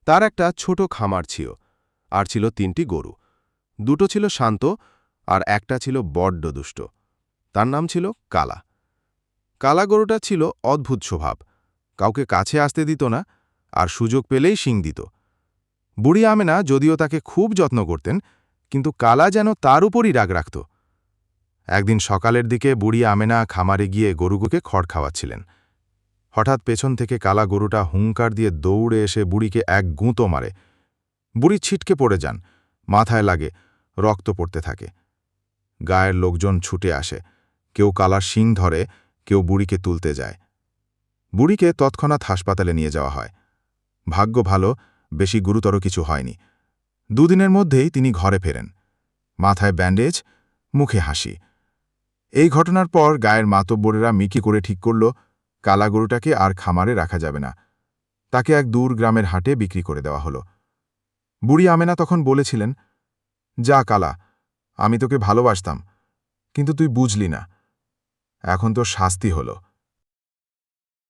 তার একটা ছোট খামার ছিল, আর ছিল ৩টি গরু। দুটো ছিল শান্ত, আর একটা ছিল বড্ড দুষ্ট। তার নাম ছিল কালা। কালা গরুটা ছিল অদ্ভুত স্বভাব, কাউকে কাছে আসতে দিত না, আর সুযোগ পেলেই শিং দিত। বুড়ি আমেনা যদিও তাকে খুব যত্ন করতেন, কিন্তু কালা যেন তার উপরই রাগ রাখত। একদিন সকালের দিকে বুড়ি আমেনা খামারে গিয়ে গরুগুকে খড় খাওয়াচ্ছিলেন। হঠাৎ পেছন থেকে কালা গরুটা হুঙ্কার দিয়ে দৌড়ে এসে বুড়িকে এক গুঁতো মারে। বুড়ি ছিটকে পড়ে যান, মাথায় লাগে, রক্ত পড়তে থাকে। গায়ের লোকজন ছুটে আসে, কেউ কালার শিং ধরে, কেউ বুড়িকে তুলতে যায়। বুড়িকে তৎক্ষণাৎ হাসপাতালে নিয়ে যাওয়া হয়। ভাগ্য ভালো, বেশি গুরুতর কিছু হয়নি। দুদিনের মধ্যেই তিনি ঘরে ফেরেন, মাথায় ব্যান্ডেজ, মুখে হাসি। এই ঘটনার পর গায়ের মাতব্বরেরা মিকি করে ঠিক করল কালা গরুটাকে আর খামারে রাখা যাবে না, তাকে এক দূর গ্রামের হাটে বিক্রি করে দেওয়া হলো। বুড়ি আমেনা তখন বলেছিলেন, যা কালা, আমি তোকে ভালোবাসতাম, কিন্তু তুই বুঝলি না, এখন তো শাস্তি হলো।